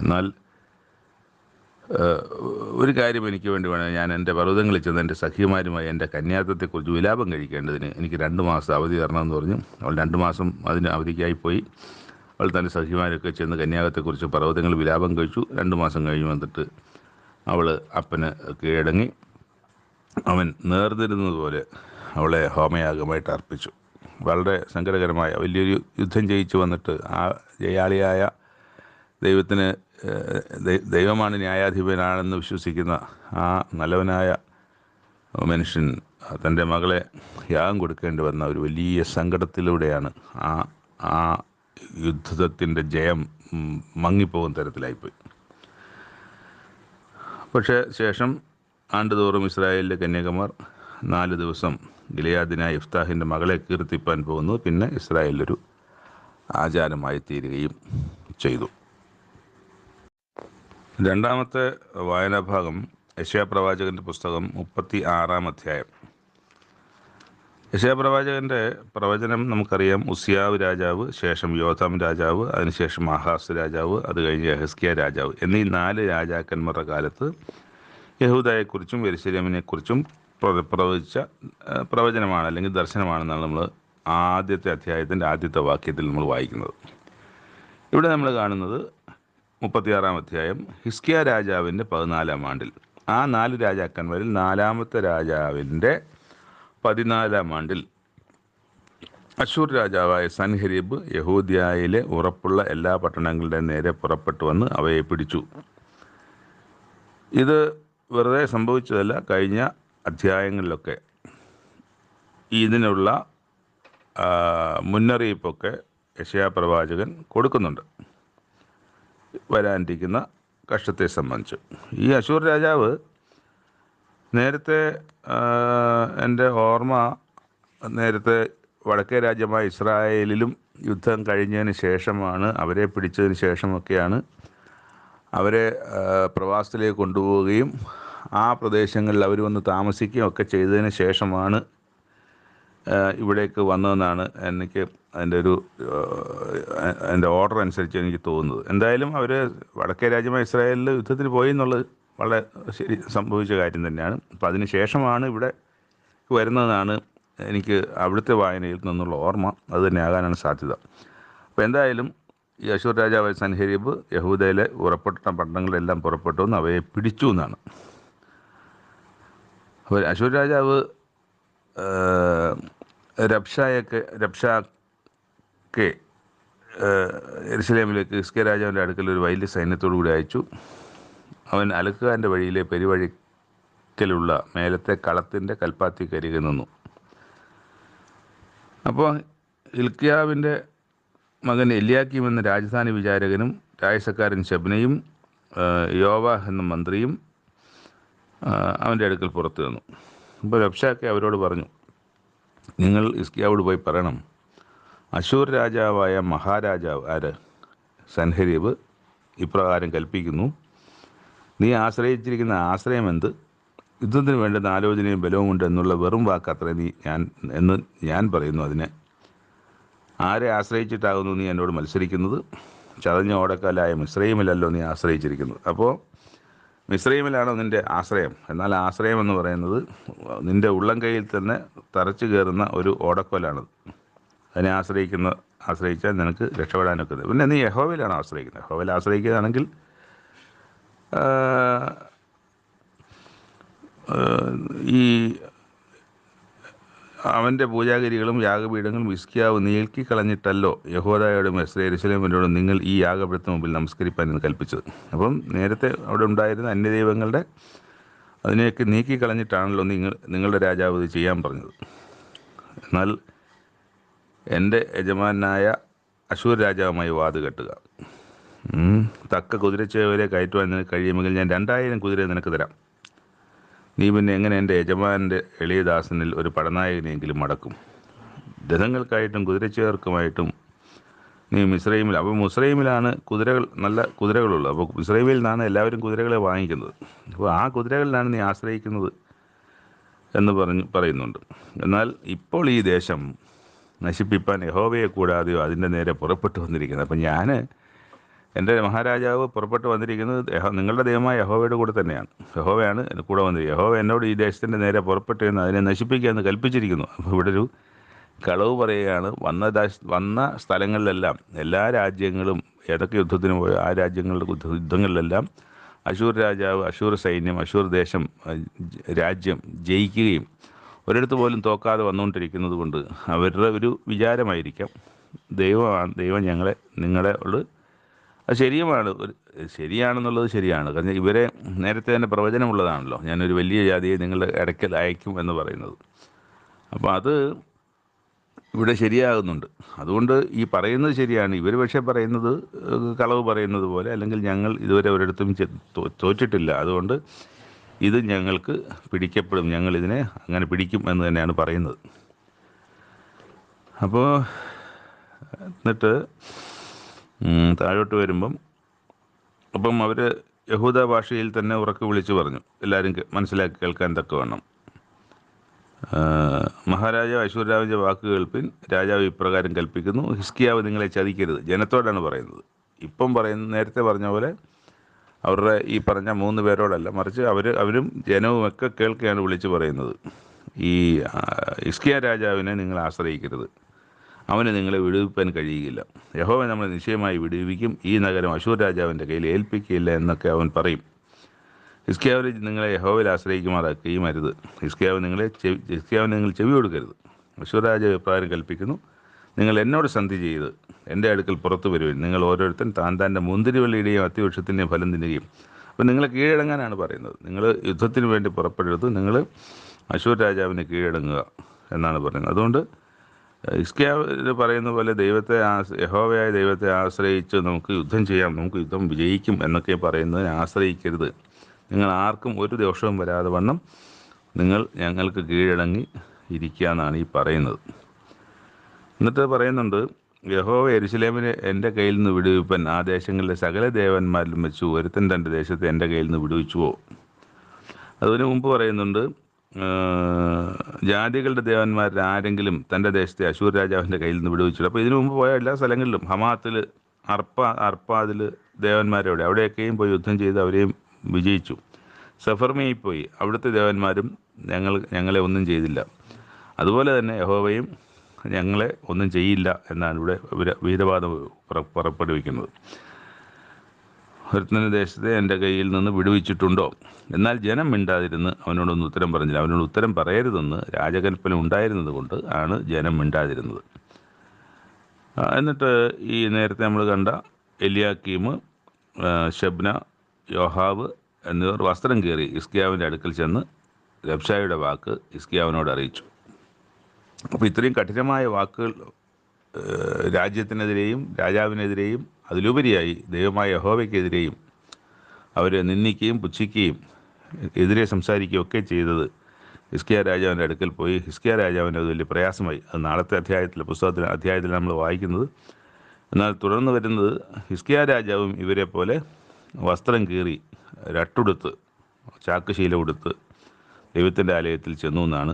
എന്നാൽ ഒരു കാര്യം എനിക്ക് വേണ്ടി വേണം, ഞാൻ എൻ്റെ പർവ്വതങ്ങളിൽ ചെന്ന് എൻ്റെ സഖിമാരുമായി എൻ്റെ കന്യാത്വത്തെക്കുറിച്ച് വിലാപം കഴിക്കേണ്ടതിന് എനിക്ക് 2 മാസം അവധി തരണമെന്ന് പറഞ്ഞു. അവൾ 2 മാസം അതിന് അവധിക്കായി പോയി. അവൾ തൻ്റെ സഖിമാരൊക്കെ ചെന്ന് കന്യാകത്തെക്കുറിച്ച് പർവ്വതങ്ങൾ വിലാപം കഴിച്ചു. 2 മാസം കഴിഞ്ഞ് വന്നിട്ട് അവൾ അപ്പന് കീഴടങ്ങി. അവൻ നേർന്നിരുന്നതുപോലെ അവളെ ഹോമയാഗമായിട്ട് അർപ്പിച്ചു. വളരെ സങ്കടകരമായ വലിയൊരു യുദ്ധം ജയിച്ചു വന്നിട്ട് ആ ജയാളിയായ ദൈവത്തിന് ദൈവമാണ് ന്യായാധിപനാണെന്ന് വിശ്വസിക്കുന്ന ആ നല്ലവനായ മനുഷ്യൻ തൻ്റെ മകളെ യാഗം കൊടുക്കേണ്ടി വന്ന ഒരു വലിയ സങ്കടത്തിലൂടെയാണ് ആ ആ യുദ്ധത്തിൻ്റെ ജയം മങ്ങിപ്പോകുന്ന തരത്തിലായിപ്പോയി. പക്ഷേ ശേഷം ആണ്ടുതോറും ഇസ്രായേലിലെ കന്യകമാർ 4 ദിവസം ഗിലെയാദിനായ യിഫ്താഹിൻ്റെ മകളെ കീർത്തിപ്പാൻ പോകുന്നത് പിന്നെ ഇസ്രായേലിലൊരു ആചാരമായി തീരുകയും ചെയ്തു. രണ്ടാമത്തെ വായനാഭാഗം യെശയ്യാപ്രവാചകൻ്റെ പുസ്തകം 36-ാം അധ്യായം. യെശയ്യാപ്രവാചകൻ്റെ പ്രവചനം നമുക്കറിയാം. ഉസിയാവ് രാജാവ്, ശേഷം യോഥാം രാജാവ്, അതിനുശേഷം ആഹാസ് രാജാവ്, അത് കഴിഞ്ഞ് യെഹിസ്കിയാ രാജാവ് എന്നീ 4 രാജാക്കന്മാരുടെ കാലത്ത് യഹൂദയെക്കുറിച്ചും യെരൂശലേമിനെക്കുറിച്ചും പ്രവചിച്ച പ്രവചനമാണ് അല്ലെങ്കിൽ ദർശനമാണെന്നാണ് നമ്മൾ ആദ്യത്തെ അധ്യായത്തിൻ്റെ ആദ്യത്തെ വാക്യത്തിൽ നമ്മൾ വായിക്കുന്നത്. ഇവിടെ നമ്മൾ കാണുന്നത് 36-ാം അധ്യായം ഹിസ്കിയാ രാജാവിൻ്റെ 14-ാം ആണ്ടിൽ, ആ 4 രാജാക്കന്മാരിൽ 4-ാമത്തെ രാജാവിൻ്റെ 14-ാം ആണ്ടിൽ അശ്ശൂർ രാജാവായ സൻഹെരീബ് യഹൂദ്യയിലെ ഉറപ്പുള്ള എല്ലാ പട്ടണങ്ങളുടെ നേരെ പുറപ്പെട്ടു വന്ന് അവയെ പിടിച്ചു. ഇത് വെറുതെ സംഭവിച്ചതല്ല. കഴിഞ്ഞ അധ്യായങ്ങളിലൊക്കെ ഇതിനുള്ള മുന്നറിയിപ്പൊക്കെ യെശയ്യാപ്രവാചകൻ കൊടുക്കുന്നുണ്ട് വരാനിരിക്കുന്ന കഷ്ടത്തെ സംബന്ധിച്ച്. ഈ അശ്ശൂർ രാജാവ് നേരത്തെ എൻ്റെ ഓർമ്മ, നേരത്തെ വടക്കേ രാജ്യമായ ഇസ്രായേലിലും യുദ്ധം കഴിഞ്ഞതിന് ശേഷമാണ്, അവരെ പിടിച്ചതിന് ശേഷമൊക്കെയാണ് അവരെ പ്രവാസത്തിലേക്ക് കൊണ്ടുപോവുകയും ആ പ്രദേശങ്ങളിൽ അവർ വന്ന് താമസിക്കുകയും ഒക്കെ ചെയ്തതിന് ശേഷമാണ് ഇവിടേക്ക് വന്നതെന്നാണ് എനിക്ക് എൻ്റെ ഓർഡർ അനുസരിച്ച് എനിക്ക് തോന്നുന്നത്. എന്തായാലും അവർ വടക്കേ രാജ്യമായ ഇസ്രായേലിൽ യുദ്ധത്തിന് പോയി എന്നുള്ളത് വളരെ ശരി സംഭവിച്ച കാര്യം തന്നെയാണ്. അപ്പം അതിന് ശേഷമാണ് ഇവിടെ വരുന്നതെന്നാണ് എനിക്ക് അവിടുത്തെ വായനയിൽ നിന്നുള്ള ഓർമ്മ. അത് തന്നെ ആകാനാണ് സാധ്യത. അപ്പോൾ എന്തായാലും ഈ അശ്ശൂർ രാജാവായ സൻഹെരീബ് യഹൂദയിലെ ഉറപ്പെട്ട പട്ടണങ്ങളെല്ലാം പുറപ്പെട്ടു എന്ന് അവയെ പിടിച്ചു എന്നാണ്. അപ്പോൾ അശ്ശൂർ രാജാവ് രബ്ഷാക്കെ യെരൂശലേമിലേക്ക് ഹിസ്കിയാ രാജാവിൻ്റെ അടുക്കൽ ഒരു വലിയ സൈന്യത്തോടു കൂടി അയച്ചു. അവൻ അലക്കുകാരൻ്റെ വഴിയിലെ പെരുവഴിക്കലുള്ള മേലത്തെ കളത്തിൻ്റെ കൽപ്പാത്തി കരികെ നിന്നു. അപ്പോൾ ഹില്ക്കിയാവിൻ്റെ മകൻ എല്യാക്കീം എന്ന രാജധാനി വിചാരകനും രാജസക്കാരൻ ശെബ്നയും യോവാഹ് എന്ന മന്ത്രിയും അവൻ്റെ അടുക്കൽ പുറത്തു നിന്നു. അപ്പോൾ രബ്ഷാക്കെ അവരോട് പറഞ്ഞു, നിങ്ങൾ ഹിസ്കിയാവോട് പോയി പറയണം, അശ്ശൂർ രാജാവായ മഹാരാജാവ് സൻഹെരീബ് ഇപ്രകാരം കൽപ്പിക്കുന്നു, നീ ആശ്രയിച്ചിരിക്കുന്ന ആശ്രയം എന്ത്? യുദ്ധത്തിന് വേണ്ടുന്ന ആലോചനയും ബലവും ഉണ്ട് എന്നുള്ള വെറും വാക്കത്രേ ഞാൻ പറയുന്നു. അതിനെ ആരെ ആശ്രയിച്ചിട്ടാകുന്നു നീ എന്നോട് മത്സരിക്കുന്നത്? ചതഞ്ഞ ഓടക്കാലായ മിസ്രയീമിലല്ലോ നീ ആശ്രയിച്ചിരിക്കുന്നത്. അപ്പോൾ മിസ്രയീമിലാണോ നിൻ്റെ ആശ്രയം? എന്നാൽ ആശ്രയം എന്ന് പറയുന്നത് നിൻ്റെ ഉള്ളം കൈയിൽ തന്നെ തറച്ചു കയറുന്ന ഒരു ഓടക്കോലാണത്. അതിനെ ആശ്രയിച്ചാൽ നിനക്ക് രക്ഷപ്പെടാനൊക്കെ. പിന്നെ നീ യഹോവയിലാണോ ആശ്രയിക്കുന്നത്? യഹോവയിൽ ആശ്രയിക്കുകയാണെങ്കിൽ ഈ അവൻ്റെ പൂജാഗിരികളും യാഗപീഠങ്ങളും ഹിസ്കിയാവ് നീക്കിക്കളഞ്ഞിട്ടല്ലോ യഹൂദയോടും യെരൂശലേമിനോടും നിങ്ങൾ ഈ യാഗപീഠത്തിന് മുമ്പിൽ നമസ്കരിപ്പാൻ എന്ന് കൽപ്പിച്ചത്. അപ്പം നേരത്തെ അവിടെ ഉണ്ടായിരുന്ന അന്യദൈവങ്ങളുടെ അതിനെയൊക്കെ നീക്കിക്കളഞ്ഞിട്ടാണല്ലോ നിങ്ങളുടെ രാജാവ് ഇത് ചെയ്യാൻ പറഞ്ഞത്. എന്നാൽ എൻ്റെ യജമാനായ അശ്ശൂർ രാജാവുമായി വാത് കെട്ടുക. തക്ക കുതിരച്ചേവരെ കയറ്റുവാൻ നിനക്ക് കഴിയുമെങ്കിൽ ഞാൻ 2000 കുതിരയെ നിനക്ക് തരാം. നീ പിന്നെ എങ്ങനെ എൻ്റെ യജമാനൻ്റെ എളിയദാസനിൽ ഒരു പടനായകനെയെങ്കിലും മടക്കും? രഥങ്ങൾക്കായിട്ടും കുതിരച്ചേർക്കുമായിട്ടും നീ മിസ്രയീമിൽ. അപ്പോൾ മിസ്രയീമിലാണ് നല്ല കുതിരകളുള്ളത്. അപ്പോൾ മിസ്രയീമിൽ നിന്നാണ് എല്ലാവരും കുതിരകളെ വാങ്ങിക്കുന്നത്. അപ്പോൾ ആ കുതിരകളിലാണ് നീ ആശ്രയിക്കുന്നത് എന്ന് പറയുന്നുണ്ട്. എന്നാൽ ഇപ്പോൾ ഈ ദേശം നശിപ്പിപ്പാൻ യഹോവയെ കൂടാതെയോ അതിൻ്റെ നേരെ പുറപ്പെട്ടു വന്നിരിക്കുന്നത്. അപ്പം എൻ്റെ മഹാരാജാവ് പുറപ്പെട്ടു വന്നിരിക്കുന്നത് നിങ്ങളുടെ ദൈവമായ യഹോവയുടെ കൂടെ തന്നെയാണ്. യഹോവയാണ് കൂടെ വന്നിരിക്കുന്നത്. യഹോവ എന്നോട് ഈ ദേശത്തിൻ്റെ നേരെ പുറപ്പെട്ടു എന്ന് അതിനെ നശിപ്പിക്കുക എന്ന് കൽപ്പിച്ചിരിക്കുന്നു. അപ്പോൾ ഇവിടെ ഒരു കളവ് പറയുകയാണ്. വന്ന സ്ഥലങ്ങളിലെല്ലാം എല്ലാ രാജ്യങ്ങളും ഏതൊക്കെ യുദ്ധത്തിന് പോയ ആ രാജ്യങ്ങളുടെ യുദ്ധങ്ങളിലെല്ലാം അശ്ശൂർ രാജാവ്, അശ്ശൂർ സൈന്യം, അശ്ശൂർ രാജ്യം ജയിക്കുകയും ഒരിടത്ത് പോലും തോക്കാതെ വന്നുകൊണ്ടിരിക്കുന്നത് കൊണ്ട് അവരുടെ ഒരു വിചാരമായിരിക്കാം, ദൈവം നിങ്ങളെ അത് ശരിയുമാണ്. ശരിയാണെന്നുള്ളത് ശരിയാണ്. കാരണം ഇവരെ നേരത്തെ തന്നെ പ്രവചനമുള്ളതാണല്ലോ, ഞാനൊരു വലിയ ജാതിയെ നിങ്ങളുടെ ഇടയ്ക്കൽ അയക്കും എന്ന് പറയുന്നത്. അപ്പോൾ അത് ഇവിടെ ശരിയാകുന്നുണ്ട്. അതുകൊണ്ട് ഈ പറയുന്നത് ശരിയാണ്. ഇവർ പക്ഷേ പറയുന്നത് കളവ് പറയുന്നത് പോലെ, അല്ലെങ്കിൽ ഞങ്ങൾ ഇതുവരെ ഒരിടത്തും തോറ്റിട്ടില്ല, അതുകൊണ്ട് ഇത് ഞങ്ങൾക്ക് പിടിക്കപ്പെടും, ഞങ്ങൾ ഇതിനെ അങ്ങനെ പിടിക്കും എന്ന് തന്നെയാണ് പറയുന്നത്. അപ്പോൾ എന്നിട്ട് താഴോട്ട് വരുമ്പം അപ്പം അവർ യഹൂദ ഭാഷയിൽ തന്നെ ഉറക്കെ വിളിച്ചു പറഞ്ഞു, എല്ലാവരും മനസ്സിലാക്കി കേൾക്കാൻ തക്കവണ്ണം, മഹാരാജാവ് അശ്ശൂർരാജാവിൻ്റെ വാക്ക് കേൾപ്പിൻ. രാജാവ് ഇപ്രകാരം കൽപ്പിക്കുന്നു, ഹിസ്കിയാവ് നിങ്ങളെ ചതിക്കരുത്. ജനത്തോടാണ് പറയുന്നത്. ഇപ്പം നേരത്തെ പറഞ്ഞ പോലെ അവരുടെ ഈ പറഞ്ഞ 3 പേരോടല്ല, മറിച്ച് അവരും ജനവുമൊക്കെ കേൾക്കുകയാണ് വിളിച്ചു പറയുന്നത്. ഈ ഹിസ്കിയ രാജാവിനെ നിങ്ങൾ ആശ്രയിക്കരുത്, അവന് നിങ്ങളെ വിടുവിപ്പാൻ കഴിയുകയില്ല. യഹോവ നമ്മളെ നിശ്ചയമായി വിടുവിക്കും, ഈ നഗരം അശ്ശൂർ രാജാവിൻ്റെ കയ്യിൽ ഏൽപ്പിക്കുകയില്ല എന്നൊക്കെ അവൻ പറയും. ഹിസ്കിയാവിൽ നിങ്ങളെ യഹോവയിൽ ആശ്രയിക്കുമാറാക്കുകയും അരുത്. ഹിസ്കിയാവിന് നിങ്ങൾ ചെവി കൊടുക്കരുത്. അശ്ശൂർ രാജാവ് ഇപ്രകാരം കൽപ്പിക്കുന്നു, നിങ്ങൾ എന്നോട് സന്ധി ചെയ്ത് എൻ്റെ അടുക്കൽ പുറത്തു വരുവിൻ. നിങ്ങൾ ഓരോരുത്തൻ താൻ്റെ മുന്തിരിവള്ളിയുടെയും അത്തിവൃക്ഷത്തിൻ്റെയും ഫലം തിന്നുകയും. അപ്പം നിങ്ങളെ കീഴടങ്ങാനാണ് പറയുന്നത്. നിങ്ങൾ യുദ്ധത്തിന് വേണ്ടി പുറപ്പെടരുത്, നിങ്ങൾ അശ്ശൂർ രാജാവിന് കീഴടങ്ങുക എന്നാണ് പറയുന്നത്. അതുകൊണ്ട് ഹിസ്കിയാവ് പറയുന്ന പോലെ യഹോവയായ ദൈവത്തെ ആശ്രയിച്ച് നമുക്ക് യുദ്ധം ചെയ്യാം, നമുക്ക് യുദ്ധം വിജയിക്കും എന്നൊക്കെ പറയുന്നതിനെ ആശ്രയിക്കരുത്. നിങ്ങൾ ആർക്കും ഒരു ദോഷവും വരാതെ വണ്ണം നിങ്ങൾ ഞങ്ങൾക്ക് കീഴടങ്ങി ഇരിക്കുക എന്നാണ് ഈ പറയുന്നത്. എന്നിട്ട് പറയുന്നുണ്ട്, യഹോവ യെരൂശലേമിനെ എൻ്റെ കയ്യിൽ നിന്ന് വിടുവിപ്പൻ. ആ ദേശങ്ങളിലെ സകല ദേവന്മാരിലും വെച്ച് ഒരുത്തൻ തൻ്റെ ദേശത്തെ എൻ്റെ കയ്യിൽ നിന്ന് വിടുവിച്ചുവോ. അതിനു മുമ്പ് പറയുന്നുണ്ട്, ജാതികളുടെ ദേവന്മാരിൽ ആരെങ്കിലും തൻ്റെ ദേശത്തെ അശ്ശൂർ രാജാവിൻ്റെ കയ്യിൽ നിന്ന് വിടുവിച്ചു. അപ്പോൾ ഇതിനു മുമ്പ് പോയ എല്ലാ സ്ഥലങ്ങളിലും, ഹമാത്തിൽ, അർപ്പാദിൽ ദേവന്മാരോടെ അവിടെയൊക്കെയും പോയി യുദ്ധം ചെയ്ത് അവരെയും വിജയിച്ചു. സഫർമയിൽ പോയി, അവിടുത്തെ ദേവന്മാരും ഞങ്ങളെ ഒന്നും ചെയ്തില്ല. അതുപോലെ തന്നെ യഹോവയും ഞങ്ങളെ ഒന്നും ചെയ്യില്ല എന്നാണ് ഇവിടെ വീരവാദം പുറപ്പെടുവിക്കുന്നത്. ഒരുത്തൻ്റെ ദേശത്തെ എൻ്റെ കയ്യിൽ നിന്ന് വിടുവിച്ചിട്ടുണ്ടോ? എന്നാൽ ജനം മിണ്ടാതിരുന്ന് അവനോടൊന്നും ഉത്തരം പറഞ്ഞില്ല. അവനോട് ഉത്തരം പറയരുതെന്ന് രാജകൽപ്പന ഉണ്ടായിരുന്നത് കൊണ്ട് ആണ് ജനം മിണ്ടാതിരുന്നത്. എന്നിട്ട് ഈ നേരത്തെ നമ്മൾ കണ്ട എലിയാക്കീം, ശബ്ന, യോഹാവ് എന്നിവർ വസ്ത്രം കീറി ഹിസ്കിയാവിൻ്റെ അടുക്കൽ ചെന്ന് രബ്ശായിയുടെ വാക്ക് ഹിസ്കിയാവിനോട് അറിയിച്ചു. അപ്പോൾ ഇത്രയും കഠിനമായ വാക്കുകൾ രാജ്യത്തിനെതിരെയും രാജാവിനെതിരെയും അതിലുപരിയായി ദൈവമായ യഹോവയ്ക്കെതിരെയും അവർ നിന്ദിക്കുകയും പുച്ഛിക്കുകയും എതിരെ സംസാരിക്കുകയും ഒക്കെ ചെയ്തത് ഹിസ്കിയ രാജാവിൻ്റെ അടുക്കൽ പോയി. ഹിസ്കിയ രാജാവിന് അത് വലിയ പ്രയാസമായി. അത് നാളത്തെ അധ്യായത്തിൽ നമ്മൾ വായിക്കുന്നത്. എന്നാൽ തുടർന്ന് വരുന്നത്, ഹിസ്കിയ രാജാവും ഇവരെ പോലെ വസ്ത്രം കീറി രട്ടുടുത്ത് ചാക്കുശീല ഉടുത്ത് ദൈവത്തിൻ്റെ ആലയത്തിൽ ചെന്നു എന്നാണ്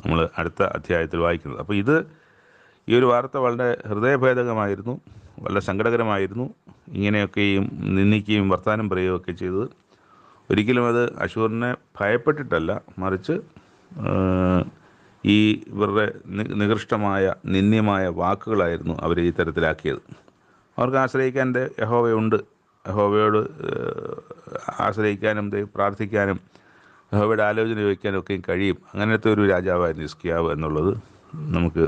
നമ്മൾ അടുത്ത അധ്യായത്തിൽ വായിക്കുന്നത്. അപ്പോൾ ഈ ഒരു വാർത്ത വളരെ ഹൃദയഭേദകമായിരുന്നു, വളരെ സങ്കടകരമായിരുന്നു. ഇങ്ങനെയൊക്കെയും നിന്ദിക്കുകയും വർത്താനം പറയുകയൊക്കെ ചെയ്തത് ഒരിക്കലും അത് അശ്ശൂറിനെ ഭയപ്പെട്ടിട്ടല്ല, മറിച്ച് ഇവരുടെ നികൃഷ്ടമായ നിന്ദ്യമായ വാക്കുകളായിരുന്നു അവരെ ഈ തരത്തിലാക്കിയത്. അവർക്ക് ആശ്രയിക്കാൻ യഹോവയുണ്ട്, യഹോവയോട് ആശ്രയിക്കാനും പ്രാർത്ഥിക്കാനും യഹോവയുടെ ആലോചന ചോദിക്കാനും ഒക്കെയും കഴിയും. അങ്ങനത്തെ ഒരു രാജാവായിരുന്നു ഹിസ്കിയാവ് എന്നുള്ളത് നമുക്ക്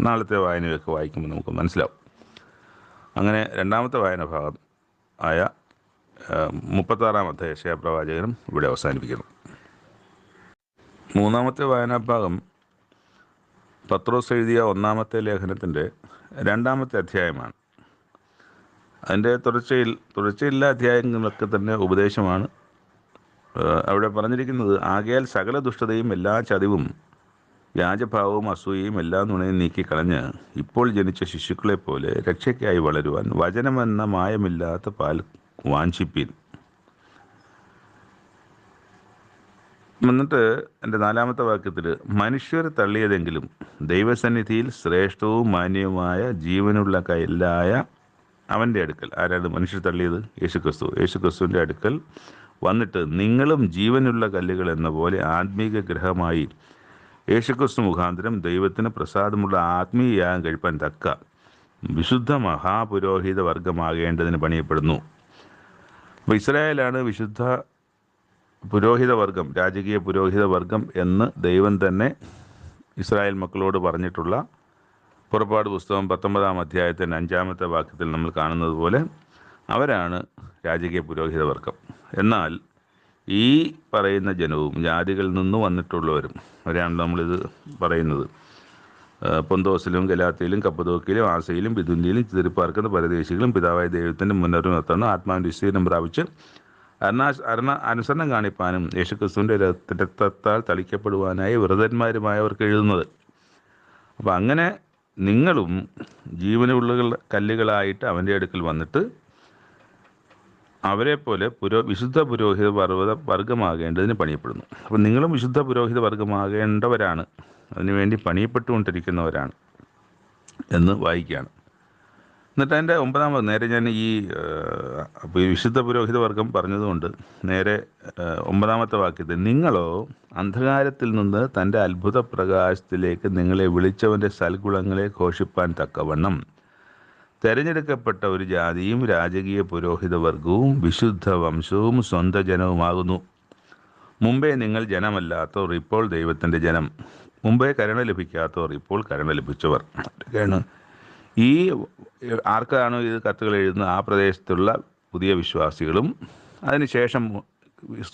നാളത്തെ വായനയൊക്കെ വായിക്കുമ്പോൾ നമുക്ക് മനസ്സിലാവും. അങ്ങനെ രണ്ടാമത്തെ വായന ഭാഗം ആയ 36 യെശയ്യാ പ്രവാചകനും ഇവിടെ അവസാനിപ്പിക്കുന്നു. മൂന്നാമത്തെ വായനാഭാഗം പത്രോസ് എഴുതിയ 1-ാമത്തെ ലേഖനത്തിൻ്റെ 2-ാമത്തെ അധ്യായമാണ്. അതിൻ്റെ തുടർച്ചയില്ല അധ്യായങ്ങളൊക്കെ തന്നെ ഉപദേശമാണ്. അവിടെ പറഞ്ഞിരിക്കുന്നത്, ആകയാൽ സകല ദുഷ്ടതയും എല്ലാ ചതിവും വ്യാജഭാവവും അസൂയയും എല്ലാ നുണയും നീക്കിക്കളഞ്ഞ് ഇപ്പോൾ ജനിച്ച ശിശുക്കളെപ്പോലെ രക്ഷയ്ക്കായി വളരുവാൻ വചനമെന്ന മായമില്ലാത്ത പാൽ വാഞ്ചിപ്പീൻ. എന്നിട്ട് എൻ്റെ 4-ാമത്തെ വാക്യത്തിൽ, മനുഷ്യർ തള്ളിയതെങ്കിലും ദൈവസന്നിധിയിൽ ശ്രേഷ്ഠവും മാന്യവുമായ ജീവനുള്ള കല്ലായ അവൻ്റെ അടുക്കൽ. ആരാണ് മനുഷ്യർ തള്ളിയത്? യേശുക്രിസ്തുവിൻ്റെ അടുക്കൽ വന്നിട്ട് നിങ്ങളും ജീവനുള്ള കല്ലുകൾ എന്ന പോലെ ആത്മീക ഗ്രഹമായി യേശുക്രിസ്തു മുഖാന്തരം ദൈവത്തിന് പ്രസാദമുള്ള ആത്മീയ യാഗം കഴിപ്പാൻ തക്ക വിശുദ്ധ മഹാപുരോഹിത വർഗമാകേണ്ടതിന് പണിയപ്പെടുന്നു. അപ്പോൾ ഇസ്രായേലാണ് വിശുദ്ധ പുരോഹിത വർഗം, രാജകീയ പുരോഹിത വർഗം എന്ന് ദൈവം തന്നെ ഇസ്രായേൽ മക്കളോട് പറഞ്ഞിട്ടുള്ള പുറപ്പാട് പുസ്തകം 19-ാം അധ്യായത്തിൻ്റെ 5-ാമത്തെ വാക്യത്തിൽ നമ്മൾ കാണുന്നത് പോലെ അവരാണ് രാജകീയ പുരോഹിത വർഗം. എന്നാൽ ഈ പറയുന്ന ജനവും ജാതികളിൽ നിന്ന് വന്നിട്ടുള്ളവരും അവരാണ് നമ്മളിത് പറയുന്നത്. പൊന്തോസിലും ഗലാത്തിയിലും കപ്പദോക്കിയിലും ആസയിലും ബിഥുന്യയിലും ചിതറിപ്പാർക്കുന്ന പരദേശികളും പിതാവായ ദൈവത്തിൻ്റെ മുന്നറിവ് നിർത്തണം ആത്മാവിൻ്റെ വിശദീകരണം പ്രാപിച്ച് അനുസരണം കാണിപ്പാനും യേശുക്രിസ്തുവിൻ്റെ രക്തത്താൽ തളിക്കപ്പെടുവാനായി വ്രതന്മാരുമായവർക്ക് എഴുതുന്നത്. അപ്പം അങ്ങനെ നിങ്ങളും ജീവനുള്ള കല്ലുകളായിട്ട് അവൻ്റെ അടുക്കൽ വന്നിട്ട് അവരെ പോലെ വിശുദ്ധ പുരോഹിത വർഗമാകേണ്ടതിന് പണിയപ്പെടുന്നു. അപ്പം നിങ്ങളും വിശുദ്ധ പുരോഹിത വർഗമാകേണ്ടവരാണ്, അതിനുവേണ്ടി പണിയപ്പെട്ടുകൊണ്ടിരിക്കുന്നവരാണ് എന്ന് വായിക്കുകയാണ്. എന്നിട്ട് അതിൻ്റെ 9 നേരെ ഞാൻ ഈ വിശുദ്ധ പുരോഹിത വർഗം പറഞ്ഞതുകൊണ്ട് നേരെ 9 വാക്യത്തിൽ, നിങ്ങളോ അന്ധകാരത്തിൽ നിന്ന് തൻ്റെ അത്ഭുത പ്രകാശത്തിലേക്ക് നിങ്ങളെ വിളിച്ചവൻ്റെ സൽഗുണങ്ങളെ ഘോഷിപ്പാൻ തക്കവണ്ണം തെരഞ്ഞെടുക്കപ്പെട്ട ഒരു ജാതിയും രാജകീയ പുരോഹിത വർഗവും വിശുദ്ധ വംശവും സ്വന്തം ജനവുമാകുന്നു. മുമ്പേ നിങ്ങൾ ജനമല്ലാത്തവർ, ഇപ്പോൾ ദൈവത്തിൻ്റെ ജനം. മുമ്പേ കരുണ ലഭിക്കാത്തവർ, ഇപ്പോൾ കരുണ ലഭിച്ചവർ. ഈ ആർക്കാണോ ഇത് കത്തുകൾ എഴുതുന്നത് ആ പ്രദേശത്തുള്ള പുതിയ വിശ്വാസികളും അതിനുശേഷം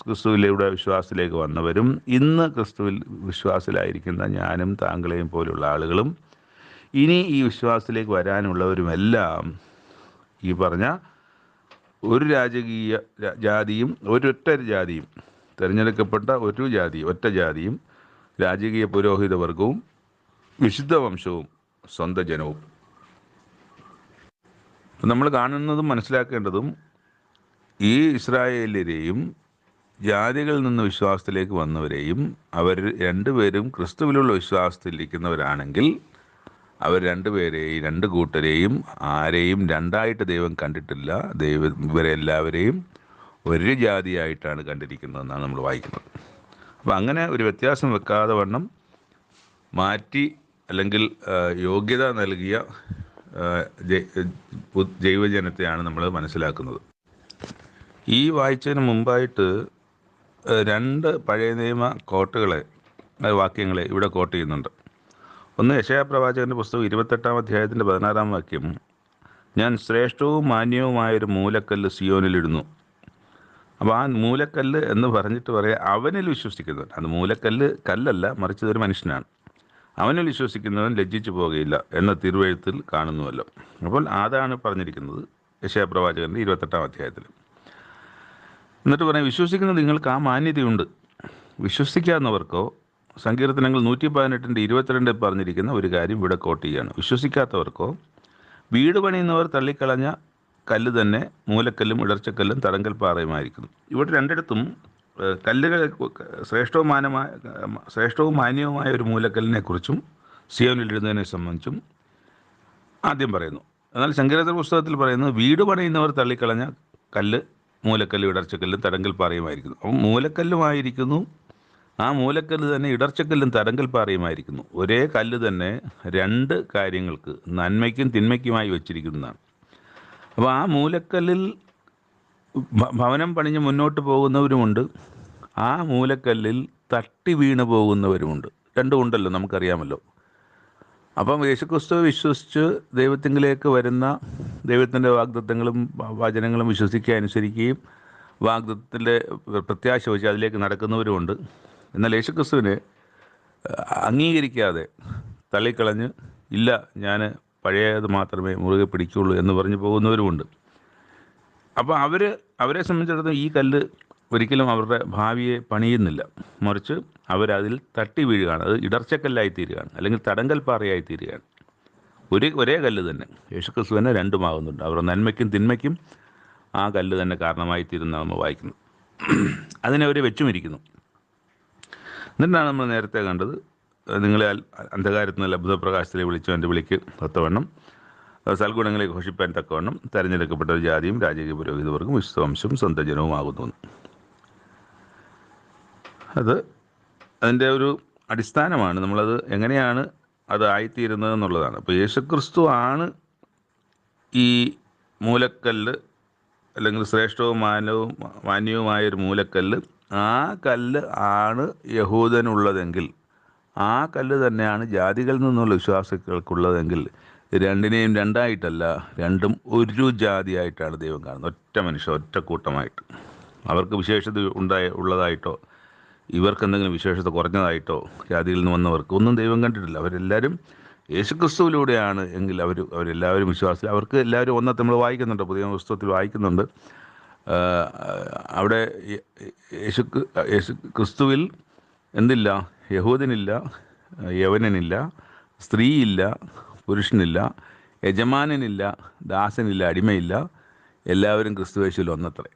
ക്രിസ്തുവിലൂടെ വിശ്വാസത്തിലേക്ക് വന്നവരും ഇന്ന് ക്രിസ്തുവിൽ വിശ്വാസത്തിലായിരിക്കുന്ന ഞാനും താങ്കളെയും പോലുള്ള ആളുകളും ഇനി ഈ വിശ്വാസത്തിലേക്ക് വരാനുള്ളവരുമെല്ലാം ഈ പറഞ്ഞ ഒരു രാജകീയ ജാതിയും ഒരൊറ്റ ജാതിയും, തിരഞ്ഞെടുക്കപ്പെട്ട ഒറ്റ ജാതിയും രാജകീയ പുരോഹിത വർഗവും വിശുദ്ധ വംശവും സ്വന്തം ജനവും. നമ്മൾ കാണുന്നതും മനസ്സിലാക്കേണ്ടതും ഈ ഇസ്രായേലിനെയും ജാതികളിൽ നിന്ന് വിശ്വാസത്തിലേക്ക് വന്നവരെയും അവർ രണ്ടുപേരും ക്രിസ്തുവിലുള്ള വിശ്വാസത്തിലിരിക്കുന്നവരാണെങ്കിൽ അവർ രണ്ടുപേരെയും, രണ്ട് കൂട്ടരെയും ആരെയും രണ്ടായിട്ട് ദൈവം കണ്ടിട്ടില്ല. ദൈവം ഇവരെല്ലാവരെയും ഒരു ജാതിയായിട്ടാണ് കണ്ടിരിക്കുന്നതെന്നാണ് നമ്മൾ വായിക്കുന്നത്. അപ്പം അങ്ങനെ ഒരു വ്യത്യാസം വെക്കാതെ വണ്ണം മാറ്റി അല്ലെങ്കിൽ യോഗ്യത നൽകിയ ജൈവജനത്തെയാണ് നമ്മൾ മനസ്സിലാക്കുന്നത്. ഈ വായിച്ചതിന് മുമ്പായിട്ട് 2 പഴയ നിയമ വാക്യങ്ങളെ ഇവിടെ കോട്ട് ചെയ്യുന്നുണ്ട്. ഒന്ന് യെശയ്യാ പ്രവാചകൻ്റെ പുസ്തകം 28 അധ്യായത്തിൻ്റെ 16 വാക്യം, ഞാൻ ശ്രേഷ്ഠവും മാന്യവുമായൊരു മൂലക്കല്ല് സിയോനിലിടുന്നു. അപ്പോൾ ആ മൂലക്കല്ല് എന്ന് പറഞ്ഞിട്ട് പറയാം അവനിൽ വിശ്വസിക്കുന്നവൻ. അത് മൂലക്കല്ല് കല്ലല്ല, മറിച്ച് ഇതൊരു മനുഷ്യനാണ്. അവനിൽ വിശ്വസിക്കുന്നവൻ ലജ്ജിച്ചു പോകുകയില്ല എന്ന തിരുവെഴുത്തിൽ കാണുന്നുവല്ലോ. അപ്പോൾ അതാണ് പറഞ്ഞിരിക്കുന്നത് യെശയ്യാ പ്രവാചകൻ്റെ 28 അധ്യായത്തിൽ. എന്നിട്ട് പറയാം, വിശ്വസിക്കുന്ന നിങ്ങൾക്ക് ആ മാന്യതയുണ്ട്. വിശ്വസിക്കാവുന്നവർക്കോ സങ്കീർത്തനങ്ങൾ 118:22 പറഞ്ഞിരിക്കുന്ന ഒരു കാര്യം ഇവിടെ കോട്ട് ചെയ്യുകയാണ്. വിശ്വസിക്കാത്തവർക്കോ വീട് പണിയുന്നവർ തള്ളിക്കളഞ്ഞ കല്ല് തന്നെ മൂലക്കല്ലും ഇടർച്ചക്കല്ലും തടങ്കൽ പാറയുമായിരിക്കുന്നു. ഇവിടെ രണ്ടിടത്തും കല്ലുകൾ ശ്രേഷ്ഠവും മാന്യവുമായ ഒരു മൂലക്കല്ലിനെ കുറിച്ചും സിയോനിലിടുന്നതിനെ സംബന്ധിച്ചും ആദ്യം പറയുന്നു. എന്നാൽ സങ്കീർത്തന പുസ്തകത്തിൽ പറയുന്നത് വീട് പണിയുന്നവർ തള്ളിക്കളഞ്ഞ കല്ല് മൂലക്കല്ലും ഇടർച്ചക്കല്ലും തടങ്കൽ പാറയുമായിരിക്കുന്നു. അപ്പം മൂലക്കല്ലുമായിരിക്കുന്നു, ആ മൂലക്കല്ല് തന്നെ ഇടർച്ചക്കല്ലും തടങ്കൽ പാറയുമായിരിക്കുന്നു. ഒരേ കല്ല് തന്നെ 2 കാര്യങ്ങൾക്ക്, നന്മയ്ക്കും തിന്മയ്ക്കുമായി വെച്ചിരിക്കുന്നതാണ്. അപ്പോൾ ആ മൂലക്കല്ലിൽ ഭവനം പണിഞ്ഞ് മുന്നോട്ട് പോകുന്നവരുമുണ്ട്, ആ മൂലക്കല്ലിൽ തട്ടി വീണ് പോകുന്നവരുമുണ്ട്. 2 ഉണ്ടല്ലോ, നമുക്കറിയാമല്ലോ. അപ്പം യേശുക്രിസ്തുവെ വിശ്വസിച്ച് ദൈവത്തിങ്കിലേക്ക് വരുന്ന, ദൈവത്തിൻ്റെ വാഗ്ദത്തങ്ങളും വചനങ്ങളും വിശ്വസിക്കുക, അനുസരിക്കുകയും വാഗ്ദത്തത്തിൻ്റെ പ്രത്യാശ വെച്ച് അതിലേക്ക് നടക്കുന്നവരുമുണ്ട്. എന്നാൽ യേശുക്രിസ്തുവിനെ അംഗീകരിക്കാതെ തള്ളിക്കളഞ്ഞ് ഇല്ല ഞാൻ പഴയത് മാത്രമേ മുറുകെ പിടിക്കുകയുള്ളൂ എന്ന് പറഞ്ഞു പോകുന്നവരുമുണ്ട്. അപ്പോൾ അവരെ സംബന്ധിച്ചിടത്തോളം ഈ കല്ല് ഒരിക്കലും അവരുടെ ഭാവിയെ പണിയുന്നില്ല, മറിച്ച് അവരതിൽ തട്ടി വീഴുകയാണ്. അത് ഇടർച്ചക്കല്ലായി തീരുകയാണ്, അല്ലെങ്കിൽ തടങ്കൽ പാറയായി തീരുകയാണ്. ഒരേ കല്ല് തന്നെ യേശുക്രിസ്തു തന്നെ 2 അവരുടെ നന്മയ്ക്കും തിന്മയ്ക്കും ആ കല്ല് തന്നെ കാരണമായി തീരുന്ന നമ്മൾ വായിക്കുന്നു. അതിനെ അവർ വെച്ചുമിരിക്കുന്നു. എന്നിട്ടാണ് നമ്മൾ നേരത്തെ കണ്ടത്, നിങ്ങളെ അന്ധകാരത്തിൽ നിന്ന് അത്ഭുത പ്രകാശത്തിലെ വിളിച്ചു എൻ്റെ വിളിക്ക് ഒത്തവണ്ണം സൽഗുണങ്ങളെ ഘോഷിപ്പാൻ തക്കവണ്ണം തെരഞ്ഞെടുക്കപ്പെട്ട ഒരു ജാതിയും രാജകീയ പുരോഹിതവർക്കും വിശ്വവംശവും സ്വന്തം ജനവുമാകുന്നു. അതിൻ്റെ ഒരു അടിസ്ഥാനമാണ്. നമ്മളത് എങ്ങനെയാണ് അത് ആയിത്തീരുന്നത് എന്നുള്ളതാണ്. അപ്പോൾ യേശുക്രിസ്തു ആണ് ഈ മൂലക്കല്ല്, അല്ലെങ്കിൽ ശ്രേഷ്ഠവും മാന്യവുമായൊരു മൂലക്കല്ല്. ആ കല്ല് ആണ് യഹൂദനുള്ളതെങ്കിൽ, ആ കല്ല് തന്നെയാണ് ജാതികളിൽ നിന്നുള്ള വിശ്വാസികൾക്കുള്ളതെങ്കിൽ രണ്ടിനെയും രണ്ടായിട്ടല്ല, രണ്ടും ഒരു ജാതിയായിട്ടാണ് ദൈവം കാണുന്നത്. ഒറ്റ മനുഷ്യർ, ഒറ്റ കൂട്ടമായിട്ട്. അവർക്ക് വിശേഷത ഉള്ളതായിട്ടോ ഇവർക്ക് എന്തെങ്കിലും വിശേഷത കുറഞ്ഞതായിട്ടോ ജാതിയിൽ നിന്ന് വന്നവർക്ക് ഒന്നും ദൈവം കണ്ടിട്ടില്ല. അവരെല്ലാവരും യേശുക്രിസ്തുവിലൂടെയാണ് എങ്കിൽ അവരെല്ലാവരും വിശ്വാസത്തിൽ, അവർക്ക് എല്ലാവരും ഒന്നത്തെ നമ്മൾ വായിക്കുന്നുണ്ട്, പുതിയ പുസ്തകത്തിൽ വായിക്കുന്നുണ്ട്. അവിടെ യേശു യേശു ക്രിസ്തുവിൽ എന്തില്ല? യഹൂദനില്ല, യവനനില്ല, സ്ത്രീയില്ല, പുരുഷനില്ല, യജമാനനില്ല, ദാസനില്ല, അടിമയില്ല, എല്ലാവരും ക്രിസ്തുവേശുവിൽ ഒന്നത്രേ.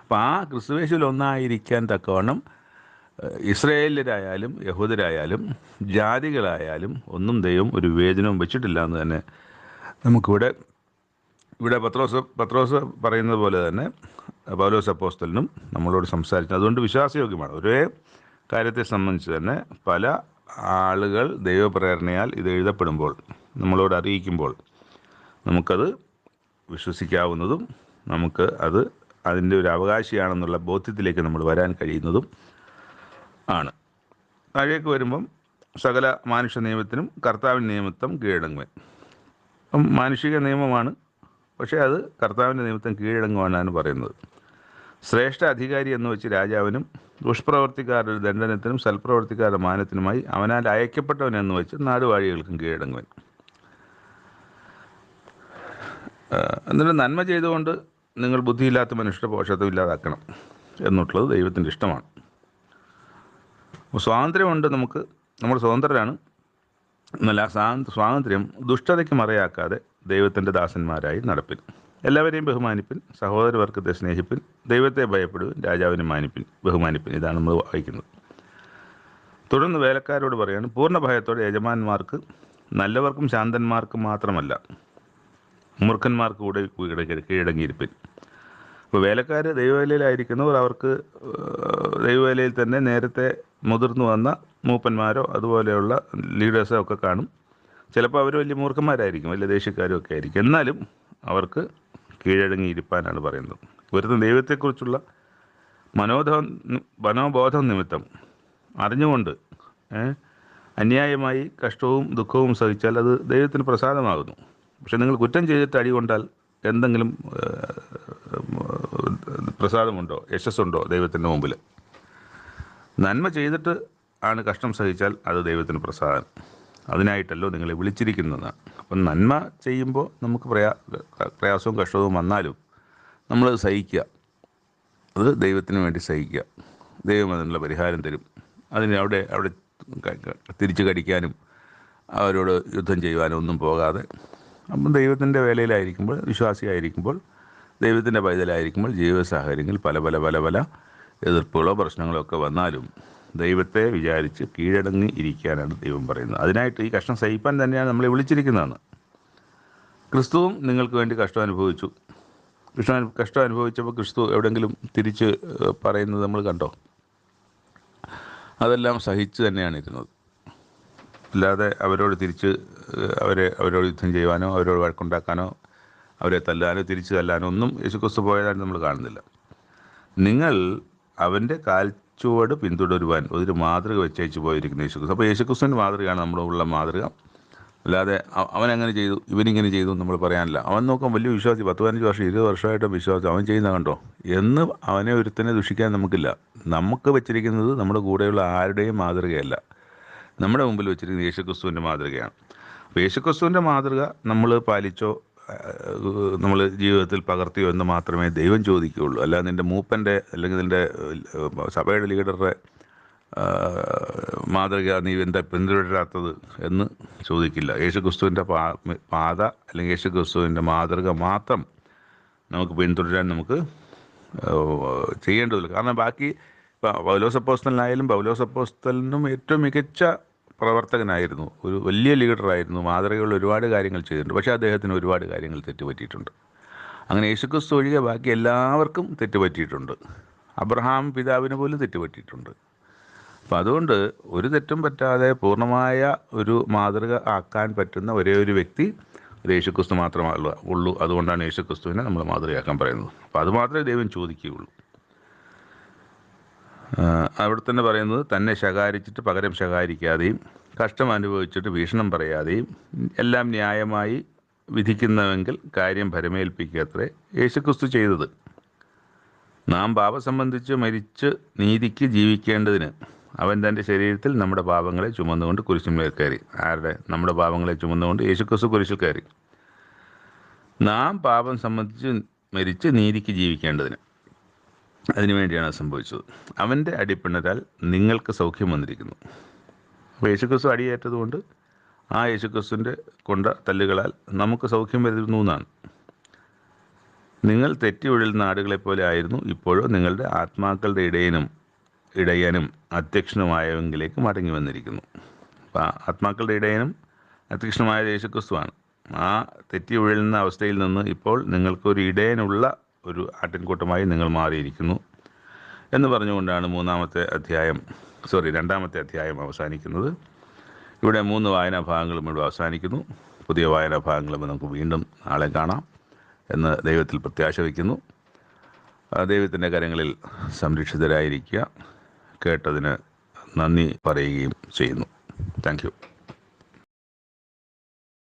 അപ്പം ആ ക്രിസ്തുവേശുവിൽ ഒന്നായിരിക്കാൻ തക്കവണ്ണം ഇസ്രായേലരായാലും യഹൂദരായാലും ജാതികളായാലും ഒന്നും ദൈവം ഒരു വിവേചനവും വെച്ചിട്ടില്ല എന്ന് തന്നെ ഇവിടെ പത്രോസ് പറയുന്നത് പോലെ തന്നെ പൗലോസ് അപ്പോസ്തലനും നമ്മളോട് സംസാരിച്ചു. അതുകൊണ്ട് വിശ്വാസയോഗ്യമാണ്. ഒരേ കാര്യത്തെ സംബന്ധിച്ച് തന്നെ പല ആളുകൾ ദൈവപ്രേരണയാൽ ഇത് എഴുതപ്പെടുമ്പോൾ, നമ്മളോട് അറിയിക്കുമ്പോൾ നമുക്കത് വിശ്വസിക്കാവുന്നതും നമുക്ക് അതിൻ്റെ ഒരു അവകാശിയാണെന്നുള്ള ബോധ്യത്തിലേക്ക് നമ്മൾ വരാൻ കഴിയുന്നതും ആണ്. താഴേക്ക് വരുമ്പം സകല മാനുഷ നിയമത്തിനും കർത്താവിൻ്റെ നിയമത്തം കീഴടങ്ങുവൻ. മാനുഷിക നിയമമാണ്, പക്ഷേ അത് കർത്താവിൻ്റെ നിയമത്തം കീഴടങ്ങുവാനാണ് പറയുന്നത്. ശ്രേഷ്ഠ അധികാരി എന്ന് വെച്ച് രാജാവിനും ദുഷ്പ്രവർത്തിക്കാരുടെ ദണ്ഡനത്തിനും സൽപ്രവർത്തിക്കാരുടെ മാനത്തിനുമായി അവനാൽ അയക്കപ്പെട്ടവൻ എന്ന് വെച്ച് നാടുവാഴികൾക്കും കീഴടങ്ങുവൻ. എന്നിട്ട് നന്മ ചെയ്തുകൊണ്ട് നിങ്ങൾ ബുദ്ധിയില്ലാത്ത മനുഷ്യരുടെ പോഷത്വം ഇല്ലാതാക്കണം എന്നുള്ളത് ദൈവത്തിൻ്റെ ഇഷ്ടമാണ്. സ്വാതന്ത്ര്യമുണ്ട് നമുക്ക്, നമ്മൾ സ്വതന്ത്രരാണ്. എന്നാൽ ആ സ്വാതന്ത്ര്യം ദുഷ്ടതയ്ക്ക് മറയാക്കാതെ ദൈവത്തിൻ്റെ ദാസന്മാരായി നടപ്പിൻ. എല്ലാവരെയും ബഹുമാനിപ്പിൻ, സഹോദരവർഗത്തെ സ്നേഹിപ്പിൻ, ദൈവത്തെ ഭയപ്പെടുവിൻ, രാജാവിനെ ബഹുമാനിപ്പിൻ. ഇതാണ് നമ്മൾ വായിക്കുന്നത്. തുടർന്ന് വേലക്കാരോട് പറയാണ്, പൂർണ്ണ ഭയത്തോടെ യജമാന്മാർക്ക്, നല്ലവർക്കും ശാന്തന്മാർക്കും മാത്രമല്ല മൂർഖന്മാർക്ക് കൂടെ കീഴടങ്ങിയിരിപ്പിൻ. ഇപ്പോൾ വേലക്കാർ ദൈവവേലയിലായിരിക്കുന്നവർ അവർക്ക് ദൈവവേലയിൽ തന്നെ നേരത്തെ മുതിർന്നു വന്ന മൂപ്പന്മാരോ അതുപോലെയുള്ള ലീഡേഴ്സോ ഒക്കെ കാണും. ചിലപ്പോൾ അവർ വലിയ മൂർഖന്മാരായിരിക്കും, വലിയ ദേഷ്യക്കാരും ഒക്കെ ആയിരിക്കും. എന്നാലും അവർക്ക് കീഴടങ്ങിയിരിപ്പാനാണ് പറയുന്നത്. ഒരുത്തൻ ദൈവത്തെക്കുറിച്ചുള്ള മനോബോധം നിമിത്തം അറിഞ്ഞുകൊണ്ട് അന്യായമായി കഷ്ടവും ദുഃഖവും സഹിച്ചാൽ അത് ദൈവത്തിന് പ്രസാദമാകുന്നു. പക്ഷെ നിങ്ങൾ കുറ്റം ചെയ്തിട്ട് അടികൊണ്ടാൽ എന്തെങ്കിലും പ്രസാദമുണ്ടോ, യശസ്സുണ്ടോ ദൈവത്തിൻ്റെ മുമ്പിൽ? നന്മ ചെയ്തിട്ട് ആണ് കഷ്ടം സഹിച്ചാൽ അത് ദൈവത്തിന് പ്രസാദം. അതിനായിട്ടല്ലോ നിങ്ങളെ വിളിച്ചിരിക്കുന്നതാണ്. അപ്പം നന്മ ചെയ്യുമ്പോൾ നമുക്ക് പ്രയാസവും കഷ്ടവും വന്നാലും നമ്മളത് സഹിക്കുക, അത് ദൈവത്തിന് വേണ്ടി സഹിക്കുക. ദൈവം അതിനുള്ള പരിഹാരം തരും. അതിന് അവിടെ തിരിച്ചു കടിക്കാനും അവരോട് യുദ്ധം ചെയ്യുവാനും ഒന്നും പോകാതെ, അപ്പം ദൈവത്തിൻ്റെ വേലയിലായിരിക്കുമ്പോൾ, വിശ്വാസിയായിരിക്കുമ്പോൾ, ദൈവത്തിൻ്റെ പൈതലായിരിക്കുമ്പോൾ ജീവിത സാഹചര്യങ്ങളിൽ പല എതിർപ്പുകളോ പ്രശ്നങ്ങളോ ഒക്കെ വന്നാലും ദൈവത്തെ വിചാരിച്ച് കീഴടങ്ങി ഇരിക്കാനാണ് ദൈവം പറയുന്നത്. അതിനായിട്ട് ഈ കഷ്ടം സഹിപ്പാൻ തന്നെയാണ് നമ്മളെ വിളിച്ചിരിക്കുന്നതെന്ന്. ക്രിസ്തുവും നിങ്ങൾക്ക് വേണ്ടി കഷ്ടം അനുഭവിച്ചു. കഷ്ടം അനുഭവിച്ചപ്പോൾ ക്രിസ്തു എവിടെയെങ്കിലും തിരിച്ച് പറയുന്നത് നമ്മൾ കണ്ടോ? അതെല്ലാം സഹിച്ച് തന്നെയാണ് ഇരുന്നത്. അല്ലാതെ അവരോട് തിരിച്ച് അവരോട് യുദ്ധം ചെയ്യുവാനോ അവരോട് വഴക്കുണ്ടാക്കാനോ അവരെ തല്ലാനോ തിരിച്ചു തല്ലാനോ ഒന്നും യേശുക്രിസ്തു പോയതായിട്ട് നമ്മൾ കാണുന്നില്ല. നിങ്ങൾ അവൻ്റെ കാൽച്ചുവട് പിന്തുടരുവാൻ ഒരു മാതൃക വെച്ചയച്ചു പോയിരിക്കുന്ന യേശുക്രിസ്തു. അപ്പോൾ യേശുക്രിസ്തുവിൻ്റെ മാതൃകയാണ് നമ്മുടെ ഉള്ള മാതൃക. അല്ലാതെ അവനങ്ങനെ ചെയ്തു ഇവനിങ്ങനെ ചെയ്തു നമ്മൾ പറയാനില്ല. അവൻ നോക്കാൻ വലിയ വിശ്വാസി, 10-15 വർഷം 20 വർഷമായിട്ട് വിശ്വാസം, അവൻ ചെയ്യുന്ന കണ്ടോ എന്ന് അവനെ ഒരുത്തനെ ദുഷിക്കാൻ നമുക്കില്ല. നമുക്ക് വെച്ചിരിക്കുന്നത് നമ്മുടെ കൂടെയുള്ള ആരുടെയും മാതൃകയല്ല, നമ്മുടെ മുമ്പിൽ വെച്ചിരിക്കുന്നത് യേശുക്രിസ്തുവിൻ്റെ മാതൃകയാണ്. അപ്പോൾ യേശുക്രിസ്തുവിൻ്റെ മാതൃക നമ്മൾ പാലിച്ചോ നമ്മൾ ജീവിതത്തിൽ പകർത്തിയോ എന്ന് മാത്രമേ ദൈവം ചോദിക്കുകയുള്ളൂ. അല്ലാതെ നിൻ്റെ മൂപ്പൻ്റെ അല്ലെങ്കിൽ നിൻ്റെ സഭയുടെ ലീഡറുടെ മാതൃക നീ എന്താ പിന്തുടരാത്തത് എന്ന് ചോദിക്കില്ല. യേശുക്രിസ്തുവിൻ്റെ പാത അല്ലെങ്കിൽ യേശുക്രിസ്തുവിൻ്റെ മാതൃക മാത്രം നമുക്ക് പിന്തുടരാൻ നമുക്ക് ചെയ്യേണ്ടതില്ല. കാരണം ബാക്കി പൗലോസ് അപ്പോസ്തലനായാലും പൗലോസ് അപ്പോസ്തലനും ഏറ്റവും മികച്ച പ്രവർത്തകനായിരുന്നു, ഒരു വലിയ ലീഡറായിരുന്നു, മാതൃകയുള്ള ഒരുപാട് കാര്യങ്ങൾ ചെയ്തിട്ടുണ്ട്. പക്ഷേ അദ്ദേഹത്തിന് ഒരുപാട് കാര്യങ്ങൾ തെറ്റുപറ്റിയിട്ടുണ്ട്. അങ്ങനെ യേശുക്രിസ്തു ഒഴികെ ബാക്കി എല്ലാവർക്കും തെറ്റുപറ്റിയിട്ടുണ്ട്. അബ്രഹാം പിതാവിന് പോലും തെറ്റുപറ്റിയിട്ടുണ്ട്. അപ്പം അതുകൊണ്ട് ഒരു തെറ്റും പറ്റാതെ പൂർണ്ണമായ ഒരു മാതൃക ആക്കാൻ പറ്റുന്ന ഒരേ ഒരു വ്യക്തി ഒരു യേശുക്രിസ്തു മാത്രമേ ഉള്ളൂ. അതുകൊണ്ടാണ് യേശുക്രിസ്തുവിനെ നമ്മൾ മാതൃകയാക്കാൻ പറയുന്നത്. അപ്പം അത് മാത്രമേ ദൈവം ചോദിക്കുകയുള്ളൂ. അവിടെ തന്നെ പറയുന്നത്, തന്നെ ശകാരിച്ചിട്ട് പകരം ശകാരിക്കാതെയും കഷ്ടം അനുഭവിച്ചിട്ട് ഭീഷണം പറയാതെയും എല്ലാം ന്യായമായി വിധിക്കുന്നവെങ്കിൽ കാര്യം ഭരമേൽപ്പിക്കത്രേ യേശുക്രിസ്തു ചെയ്തത്. നാം പാപം സംബന്ധിച്ച് മരിച്ച് നീതിക്ക് ജീവിക്കേണ്ടതിന് അവൻ തൻ്റെ ശരീരത്തിൽ നമ്മുടെ പാപങ്ങളെ ചുമന്നുകൊണ്ട് കുരിശിന്മേൽ കയറി. നമ്മുടെ പാപങ്ങളെ ചുമന്നുകൊണ്ട് യേശുക്രിസ്തു കുരിശിൽ കയറി. നാം പാപം സംബന്ധിച്ച് മരിച്ച് നീതിക്ക് ജീവിക്കേണ്ടതിന്, അതിനുവേണ്ടിയാണ് സംഭവിച്ചത്. അവൻ്റെ അടിപ്പിണരാൽ നിങ്ങൾക്ക് സൗഖ്യം വന്നിരിക്കുന്നു. അപ്പോൾ യേശുക്രിസ്തു അടിയേറ്റതുകൊണ്ട് ആ യേശുക്രിസ്തുവിൻ്റെ കൊണ്ട തല്ലുകളാൽ നമുക്ക് സൗഖ്യം വരുന്നു എന്നാണ്. നിങ്ങൾ തെറ്റി ഒഴുകുന്ന ആടുകളെപ്പോലെ ആയിരുന്നു, ഇപ്പോഴോ നിങ്ങളുടെ ആത്മാക്കളുടെ ഇടയനും അധ്യക്ഷനുമായവെങ്കിലേക്ക് മടങ്ങി വന്നിരിക്കുന്നു. അപ്പോൾ ആത്മാക്കളുടെ ഇടയനും അധ്യക്ഷനുമായ യേശുക്രിസ്തുവാണ്. ആ തെറ്റി ഒഴുകുന്ന അവസ്ഥയിൽ നിന്ന് ഇപ്പോൾ നിങ്ങൾക്കൊരു ഇടയനുള്ള ഒരു ആട്ടിൻകൂട്ടമായി നിങ്ങൾ മാറിയിരിക്കുന്നു എന്ന് പറഞ്ഞുകൊണ്ടാണ് രണ്ടാമത്തെ അധ്യായം അവസാനിക്കുന്നത്. ഇവിടെ 3 വായനാ ഭാഗങ്ങളും ഇവിടെ അവസാനിക്കുന്നു. പുതിയ വായനാ ഭാഗങ്ങളും നമുക്ക് വീണ്ടും നാളെ കാണാം എന്ന് ദൈവത്തിൽ പ്രത്യാശ വയ്ക്കുന്നു. ദൈവത്തിൻ്റെ കരങ്ങളിൽ സംരക്ഷിതരായിരിക്കുക. കേട്ടതിന് നന്ദി പറയുകയും ചെയ്യുന്നു. Thank you.